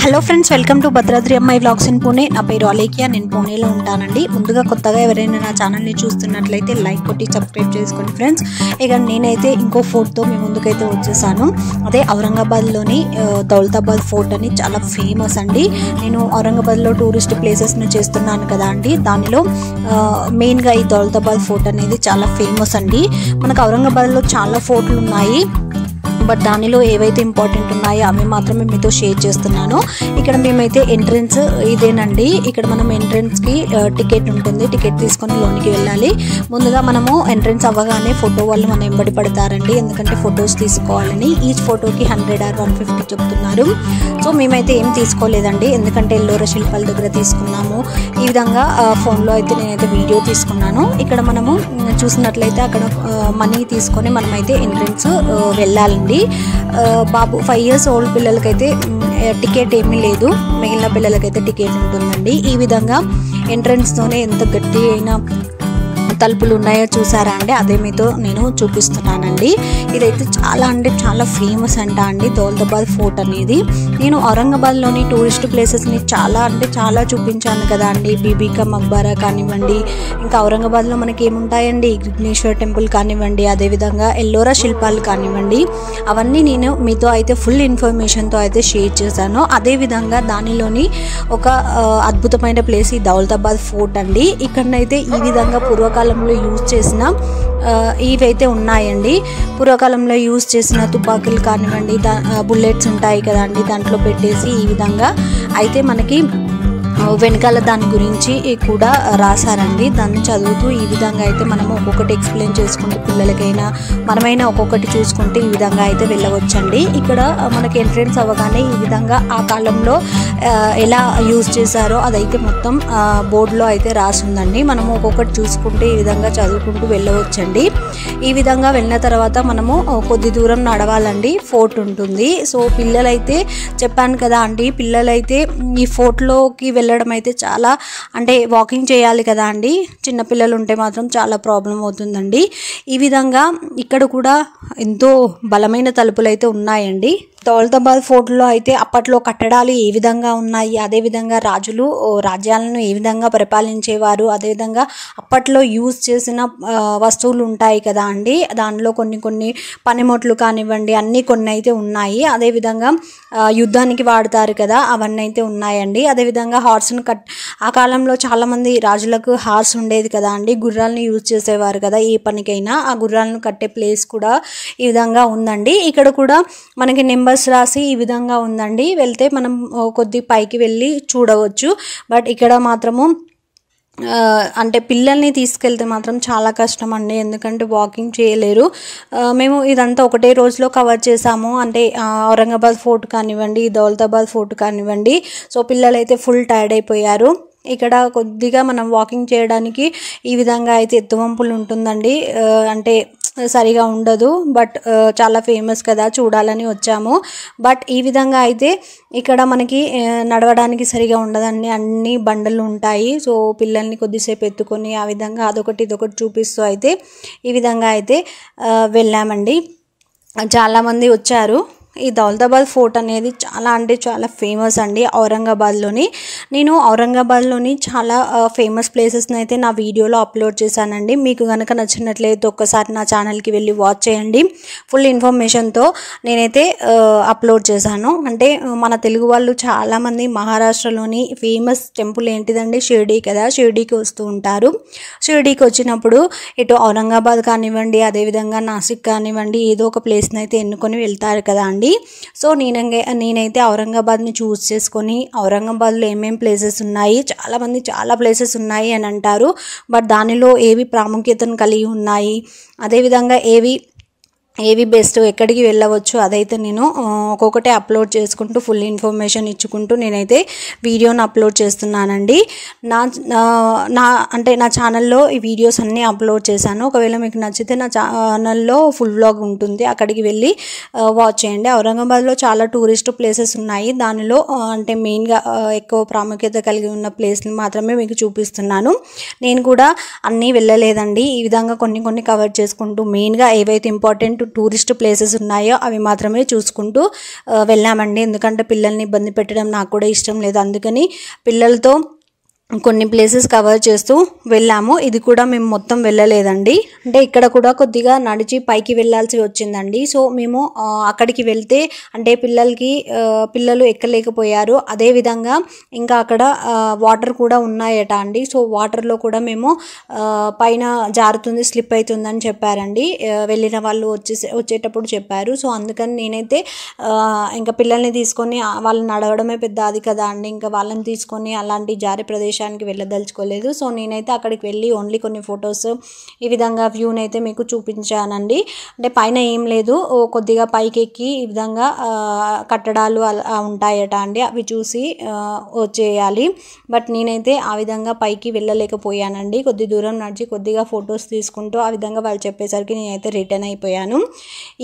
Hello friends, welcome to Bhadradri అమ్మాయి vlogs in Pune. నా పేరు అలేఖ్య, నేను పూణేలో ఉంటానండి. ముందుగా కొత్తగా ఎవరైనా నా ఛానల్ని చూస్తున్నట్లయితే లైక్ కొట్టి సబ్స్క్రైబ్ చేసుకోండి ఫ్రెండ్స్. ఇక నేనైతే ఇంకో ఫోర్ట్తో మీ ముందుకైతే వచ్చేసాను. అదే ఔరంగాబాద్లోని దౌలతాబాద్ ఫోర్ట్ అని చాలా ఫేమస్ అండి. నేను ఔరంగాబాద్లో టూరిస్ట్ ప్లేసెస్ని చేస్తున్నాను కదా అండి, దానిలో మెయిన్గా ఈ దౌలతాబాద్ ఫోర్ట్ అనేది చాలా ఫేమస్ అండి. మనకు ఔరంగాబాద్లో చాలా ఫోర్ట్లు ఉన్నాయి, బట్ దానిలో ఏవైతే ఇంపార్టెంట్ ఉన్నాయో అవి మాత్రమే మీతో షేర్ చేస్తున్నాను. ఇక్కడ మేమైతే ఎంట్రన్స్ ఇదేనండి. ఇక్కడ మనం ఎంట్రన్స్కి టికెట్ ఉంటుంది, టికెట్ తీసుకొని లోనికి వెళ్ళాలి. ముందుగా మనము ఎంట్రన్స్ అవ్వగానే ఫోటో వాళ్ళు మన వెంబడి పడతారండి, ఎందుకంటే ఫొటోస్ తీసుకోవాలని. ఈచ్ ఫోటోకి 100 or 150 చెప్తున్నారు. సో మేమైతే ఏం తీసుకోలేదండి, ఎందుకంటే ఎల్లోరా శిల్పాల దగ్గర తీసుకున్నాము. ఈ విధంగా ఫోన్లో అయితే నేనైతే వీడియో తీసుకున్నాను. ఇక్కడ మనము చూసినట్లయితే అక్కడ మనీ తీసుకొని మనమైతే ఎంట్రన్స్ వెళ్ళాలండి. బాబు 5 years ఓల్డ్ పిల్లలకైతే టికెట్ ఏమీ లేదు, మిగిలిన పిల్లలకైతే టికెట్ ఉంటుందండి. ఈ విధంగా ఎంట్రన్స్తోనే ఎంత గట్టి అయినా తలుపులు ఉన్నాయో చూసారా అండి, అదే మీతో నేను చూపిస్తున్నానండి. ఇదైతే చాలా అంటే చాలా ఫేమస్ అంట అండి దౌలతాబాద్ ఫోర్ట్ అనేది. నేను ఔరంగాబాద్లోని టూరిస్ట్ ప్లేసెస్ని చాలా అంటే చాలా చూపించాను కదా అండి. బీబీకా మక్బరా కానివ్వండి, ఇంకా ఔరంగాబాద్లో మనకి ఏముంటాయండి, విఘ్నేశ్వర్ టెంపుల్ కానివ్వండి, అదేవిధంగా ఎల్లోరా శిల్పాలు కానివ్వండి, అవన్నీ నేను మీతో అయితే ఫుల్ ఇన్ఫర్మేషన్తో అయితే షేర్ చేశాను. అదేవిధంగా దానిలోని ఒక అద్భుతమైన ప్లేస్ ఈ దౌలతాబాద్ ఫోర్ట్ అండి. ఇక్కడనైతే ఈ విధంగా పూర్వకాలంలో యూజ్ చేసిన ఇవైతే ఉన్నాయండి. పూర్వకాలంలో యూజ్ చేసిన తుపాకులు కానివ్వండి, బుల్లెట్స్ ఉంటాయి కదండి, దాంట్లో పెట్టేసి ఈ విధంగా అయితే మనకి వెనకాల దాని గురించి కూడా రాశారండి. దాన్ని చదువుతూ ఈ విధంగా అయితే మనము ఒక్కొక్కటి ఎక్స్ప్లెయిన్ చేసుకుంటూ పిల్లలకైనా మనమైనా ఒక్కొక్కటి చూసుకుంటే ఈ విధంగా అయితే వెళ్ళవచ్చండి. ఇక్కడ మనకి ఎంట్రెన్స్ అవ్వగానే ఈ విధంగా ఆ కాలంలో ఎలా యూజ్ చేశారో అదైతే మొత్తం బోర్డులో అయితే రాసిందండి. మనము ఒక్కొక్కటి చూసుకుంటే ఈ విధంగా చదువుకుంటూ వెళ్ళవచ్చండి. ఈ విధంగా వెళ్ళిన తర్వాత మనము కొద్ది దూరం నడవాలండి, ఫోర్ట్ ఉంటుంది. సో పిల్లలైతే చెప్పాను కదా అండి, పిల్లలైతే ఈ ఫోర్ట్లోకి వెళ్ళడం అయితే చాలా అంటే వాకింగ్ చేయాలి కదా అండి, చిన్నపిల్లలు ఉంటే మాత్రం చాలా ప్రాబ్లం అవుతుందండి. ఈ విధంగా ఇక్కడ కూడా ఎంతో బలమైన తలుపులు అయితే ఉన్నాయండి. దౌలతాబాద్ ఫోర్ట్లో అయితే అప్పట్లో కట్టడాలు ఏ విధంగా ఉన్నాయి, అదేవిధంగా రాజులు రాజ్యాలను ఏ విధంగా పరిపాలించేవారు, అదేవిధంగా అప్పట్లో యూజ్ చేసిన వస్తువులు ఉంటాయి కదా అండి, దానిలో కొన్ని పనిముట్లు కానివ్వండి అన్నీ కొన్ని అయితే ఉన్నాయి. అదేవిధంగా యుద్ధానికి వాడతారు కదా అవన్నీ అయితే ఉన్నాయండి. అదేవిధంగా హార్స్ను ఆ కాలంలో చాలామంది రాజులకు హార్స్ ఉండేది కదా అండి, గుర్రాలను యూజ్ చేసేవారు కదా ఏ పనికైనా. ఆ గుర్రాలను కట్టే ప్లేస్ కూడా ఈ విధంగా ఉందండి. ఇక్కడ కూడా మనకి నెంబర్స్ రాసి ఈ విధంగా ఉందండి. వెళ్తే మనం కొద్ది పైకి వెళ్ళి చూడవచ్చు. బట్ ఇక్కడ మాత్రము అంటే పిల్లల్ని తీసుకెళ్తే మాత్రం చాలా కష్టం అండి, ఎందుకంటే వాకింగ్ చేయలేరు. మేము ఇదంతా ఒకటే రోజులో కవర్ చేసాము, అంటే ఔరంగాబాద్ ఫోర్ట్ కానివ్వండి, దౌలతాబాద్ ఫోర్ట్ కానివ్వండి. సో పిల్లలైతే ఫుల్ టైర్డ్ అయిపోయారు. ఇక్కడ కొద్దిగా మనం వాకింగ్ చేయడానికి ఈ విధంగా అయితే ఎత్తువంపులు ఉంటుందండి, అంటే సరిగా ఉండదు, బట్ చాలా ఫేమస్ కదా చూడాలని వచ్చాము. బట్ ఈ విధంగా అయితే ఇక్కడ మనకి నడవడానికి సరిగా ఉండదండి, అన్ని బండలు ఉంటాయి. సో పిల్లల్ని కొద్దిసేపు ఎత్తుకొని ఆ విధంగా అదొకటి ఇదొకటి చూపిస్తూ అయితే ఈ విధంగా అయితే వెళ్ళామండి. చాలామంది వచ్చారు. ఈ దౌలతాబాద్ ఫోర్ట్ అనేది చాలా అంటే చాలా ఫేమస్ అండి ఔరంగాబాద్లోని. నేను ఔరంగాబాద్లోని చాలా ఫేమస్ ప్లేసెస్ని అయితే నా వీడియోలో అప్లోడ్ చేశానండి. మీకు కనుక నచ్చినట్లయితే ఒక్కసారి నా ఛానల్కి వెళ్ళి వాచ్ చేయండి. ఫుల్ ఇన్ఫర్మేషన్తో నేనైతే అప్లోడ్ చేశాను. అంటే మన తెలుగు వాళ్ళు చాలామంది మహారాష్ట్రలోని ఫేమస్ టెంపుల్ ఏంటిదండి, షిర్డీ కదా, షిర్డీకి వస్తూ ఉంటారు. షిర్డీకి వచ్చినప్పుడు ఇటు ఔరంగాబాద్ కానివ్వండి, అదేవిధంగా నాసిక్ కానివ్వండి, ఏదో ఒక ప్లేస్ని అయితే ఎన్నుకొని వెళ్తారు కదా అండి. సో నేనైతే ఔరంగాబాద్ని చూస్ చేసుకొని ఔరంగాబాద్లో ఏమేమి ప్లేసెస్ ఉన్నాయి, చాలామంది చాలా ప్లేసెస్ ఉన్నాయి అని అంటారు, బట్ దానిలో ఏవి ప్రాముఖ్యతను కలిగి ఉన్నాయి, అదేవిధంగా ఏవి బెస్ట్, ఎక్కడికి వెళ్ళవచ్చు, అదైతే నేను ఒక్కొక్కటే అప్లోడ్ చేసుకుంటూ ఫుల్ ఇన్ఫర్మేషన్ ఇచ్చుకుంటూ నేనైతే వీడియోని అప్లోడ్ చేస్తున్నానండి. నా ఛానల్లో ఈ వీడియోస్ అన్నీ అప్లోడ్ చేశాను. ఒకవేళ మీకు నచ్చితే నా ఛానల్లో ఫుల్ వ్లాగ్ ఉంటుంది, అక్కడికి వెళ్ళి వాచ్ చేయండి. ఔరంగాబాద్లో చాలా టూరిస్ట్ ప్లేసెస్ ఉన్నాయి, దానిలో అంటే మెయిన్గా ఎక్కువ ప్రాముఖ్యత కలిగి ఉన్న ప్లేస్ని మాత్రమే మీకు చూపిస్తున్నాను. నేను కూడా అన్నీ వెళ్ళలేదండి, ఈ విధంగా కొన్ని కవర్ చేసుకుంటూ మెయిన్గా ఏవైతే ఇంపార్టెంట్ టూరిస్ట్ ప్లేసెస్ ఉన్నాయో అవి మాత్రమే చూసుకుంటూ వెళ్ళామండి. ఎందుకంటే పిల్లల్ని ఇబ్బంది పెట్టడం నాకు కూడా ఇష్టం లేదు. అందుకని పిల్లలతో కొన్ని ప్లేసెస్ కవర్ చేస్తూ వెళ్ళాము. ఇది కూడా మేము మొత్తం వెళ్ళలేదండి. అంటే ఇక్కడ కూడా కొద్దిగా నడిచి పైకి వెళ్ళాల్సి వచ్చిందండి. సో మేము అక్కడికి వెళ్తే అంటే పిల్లలు ఎక్కలేకపోయారు. అదేవిధంగా ఇంకా అక్కడ వాటర్ కూడా ఉన్నాయట అండి. సో వాటర్లో కూడా మేము పైన జారుతుంది, స్లిప్ అవుతుందని చెప్పారండి. వెళ్ళిన వాళ్ళు వచ్చేటప్పుడు చెప్పారు. సో అందుకని నేనైతే ఇంకా పిల్లల్ని తీసుకొని వాళ్ళు నడవడమే పెద్ద అది కదా అండి, ఇంకా వాళ్ళని తీసుకొని అలాంటి జారే ప్రదేశానికి వెళ్ళదలుచుకోలేదు. సో నేనైతే అక్కడికి వెళ్ళి ఓన్లీ కొన్ని ఫొటోస్ ఈ విధంగా వ్యూని అయితే మీకు చూపించానండి. అంటే పైన ఏం లేదు, కొద్దిగా పైకి ఎక్కి ఈ విధంగా కట్టడాలు అలా ఉంటాయట అండి, అవి చూసి వచ్చేయాలి. బట్ నేనైతే ఆ విధంగా పైకి వెళ్ళలేకపోయానండి. కొద్ది దూరం నడిచి కొద్దిగా ఫొటోస్ తీసుకుంటూ ఆ విధంగా వాళ్ళు చెప్పేసరికి నేనైతే రిటర్న్ అయిపోయాను.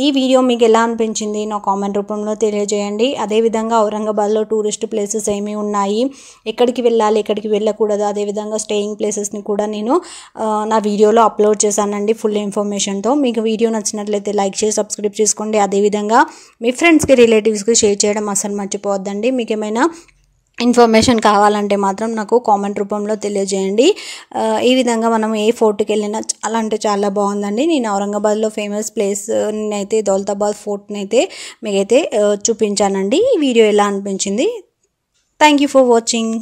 ఈ వీడియో మీకు ఎలా అనిపించింది నా కామెంట్ రూపంలో తెలియజేయండి. అదేవిధంగా ఔరంగాబాద్లో టూరిస్ట్ ప్లేసెస్ ఏమి ఉన్నాయి, ఎక్కడికి వెళ్ళాలి, ఎక్కడికి వెళ్ళకూడదు, అదేవిధంగా స్టేయింగ్ ప్లేసెస్ని కూడా నేను నా వీడియోలో అప్లోడ్ చేశానండి ఫుల్ ఇన్ఫర్మేషన్తో. మీకు వీడియో నచ్చినట్లయితే లైక్ చేసి సబ్స్క్రైబ్ చేసుకోండి. అదేవిధంగా మీ ఫ్రెండ్స్కి రిలేటివ్స్కి షేర్ చేయడం అసలు మర్చిపోవద్దండి. మీకు ఏమైనా ఇన్ఫర్మేషన్ కావాలంటే మాత్రం నాకు కామెంట్ రూపంలో తెలియజేయండి. ఈ విధంగా మనం ఏ ఫోర్ట్కి వెళ్ళినా చాలా అంటే చాలా బాగుందండి. నేను ఔరంగాబాద్లో ఫేమస్ ప్లేస్ని అయితే దౌలతాబాద్ ఫోర్ట్ని అయితే మీకైతే చూపించానండి. ఈ వీడియో ఎలా అనిపించింది? Thank you for watching.